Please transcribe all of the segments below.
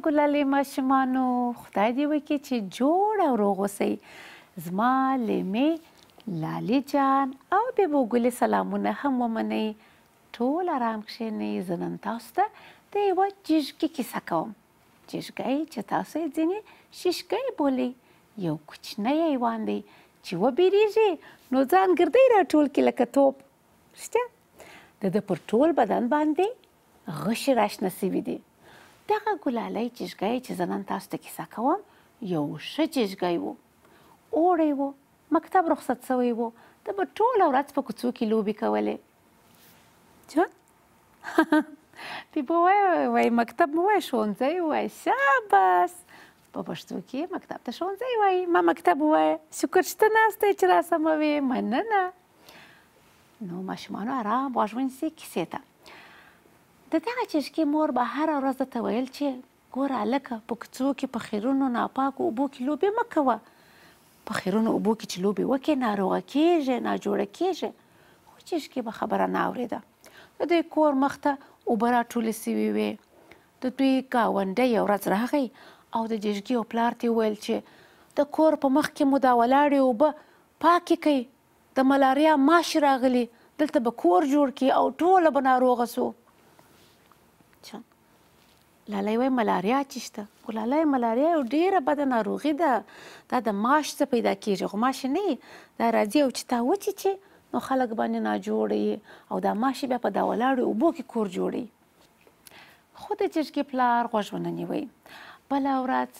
ګلالې ماشومانو، خدای دې وکړي چې جوړ او روغ اوسئ. زما لیمې، لالې جان او بیبو ګلې سلامونه هم ومنئ. ټول ارام کښېنئ. زه نن تاسو ته د یوه جیږګي کیسه کوم. جیږګی چې تاسو یې ځینې شیشګی بولئ، یو کوچنی حیوان دی چې وبېرېږي نو ځان ګردی راټول کړي لکه توپ. رښتیا د ده پر ټول بدن باندې غشي راشنه سوي دي. دغه ګلالی جیږګی چې زه نن تاسو ته کیسه کوم یو ښه جیږګی و. اوړی و، مکتب رخصت سوی و، ده به ټوله ورځ په کوڅو کې لوبې کولې. جان بیبو وایي مکتب مه وایه، ښوونځی ووایه. شاباس، په پښتو کې مکتب ته ښوونځی وایي. ما مکتب ووایه. شکر چې ته ناست یې چې راسموې. مننه. نو ماشومانو ارام غوږ ونیسئ کیسې ته. د دغه جیږګي مور به هره ورځ درته ویل چې ګوره هلکه په کوڅو کې په خیرونو ناپاکو اوبو کې لوبې مه کوه. په خیرونو اوبو کې چې لوبې وکړې ناروغه کېږې، ناجوړه کېږې. خو جیږګي به خبره نه اورېده. د دوی کور مخ ته اوبه راټولې سوي وې. د دوی ګاونډی یو ورځ راغی او د جیږګي او پلار ته یې وویل چې د کور په مخ کې مو دا ولاړې اوبه پاکې کوئ. د ملاریا ماشي راغلي، دلته به کور جوړ کړي او ټوله به ناروغه سو. لالی وایي ملاریا چې شته. ګلالی ملاریا یو ډېره بده ناروغي ده. دا د ماش څه پیدا کېږي، خو ماشي نه وي. دا راځي او چې تا وچیچي نو خلک باندې ناجوړه یي او دا ماشي بیا په دا ولاړو اوبو کې کور جوړوي. خو د جیږګي پلار غوږ ونه نیوی. بله ورځ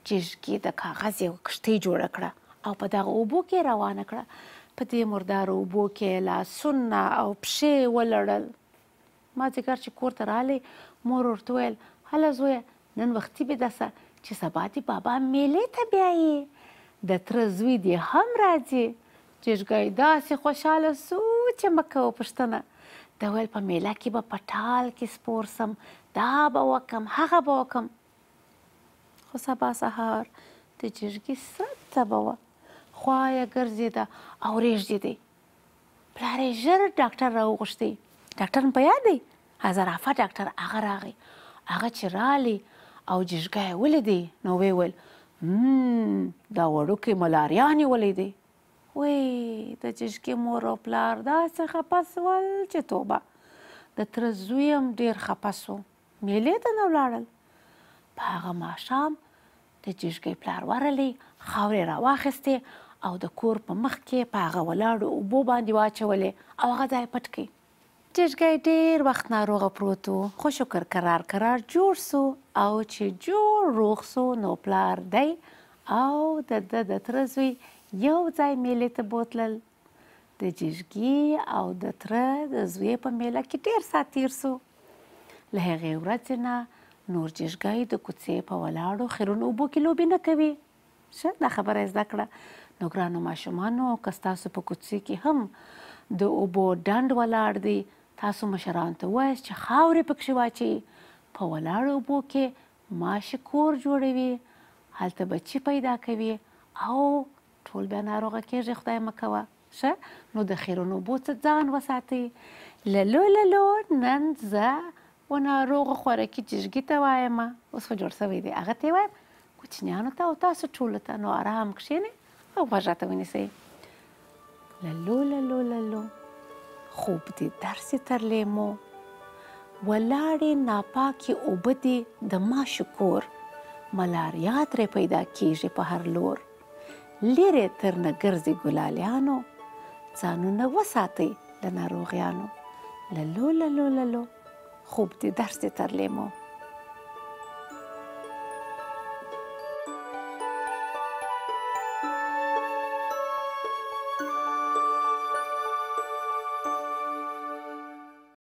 جیږګي د کاغذ یو کښتۍ جوړه کړه او په دغه اوبو کې روانه کړه. په دې مردارو اوبو کې لاسونه او پښې ولړل. مازدیګر چې کور ته راغلی مور ورته وویل هله زویه نن وختي بېده سه چې سبا دې بابا میلې ته بیایې. د تره زوی دې هم راځي. جیږګی داسې خوشحاله سو چې مه کوه پوښتنه. ده ویل په میله کې به په ټال کې سپور سم، دا به وکم هغه به وکم. خو سبا سهار د جیږګي سره تبه وه، خوا یې ګرځېده او رېږدېدی. پلار یې ژر ډاکټر راوغوښتی. ډاکټر مو په یاد دی؟ زرافه ډاکټر. هغه راغی. هغه چې رالی او جیږګی یې ولیدی نو ویې ویل دا وړوکی ملاریا نیولی دی. وی د جیږګي مور او پلار داسې خفه سول چې توبه. د تره زوی هم ډېر خفه سو. میلې ته نه ولاړل. په هغه ماښام د جیږګي پلار ورغلی، خاورې راواخیستې او د کور په مخ کې په هغه ولاړو اوبو باندې واچولې او هغه ځای پټ کړي. جیږګی ډېر وخت ناروغه پروت و، خو شکر کرار جوړ سو او چې جوړ روغ سو نو پلار دی او د ده د تره زوی یو ځای میلې ته بوتلل. د جیږګي او د تره د زوی په میله کې ډېر ساعت تېر سو. له هغې ورځې نه نور جیږګی د کوڅې په ولاړو خیرونو اوبو کې لوبې نه کوي. ښه، دا خبره یې زده کړه. نو ګرانو ماشومانو که ستاسو په کوڅې کې هم د اوبو ډنډ ولاړ دی، تاسو مشرانو ته ووایاست چې خاورې پکښې واچوي. په ولاړو اوبو کې ماشي کور جوړوي، هلته بچي پیدا کوي او ټول بیا ناروغه کېږي. خدای مه کوه. ښه، نو د خیرونو اوبو څخه ځان وساتئ. للو نن زه و ناروغه خوارکي جیږګي ته وایم. اوس خو جوړ سوی دی. هغه ته یې وایم کوچنیانو ته او تاسو ټولو ته. نو ارام کښېنئ او غوږ راته ونیسئ. للو خوب دې درسې تر لیمو، ولاړې ناپاکې اوبه دې د ماشو کور. ملاریا ترې پیدا کېږي په هر لور. لرې ترنه ګرځي ګلالیانو، ځانونه وساتئ له ناروغیانو. للو خوب دې درسې تر لیمو.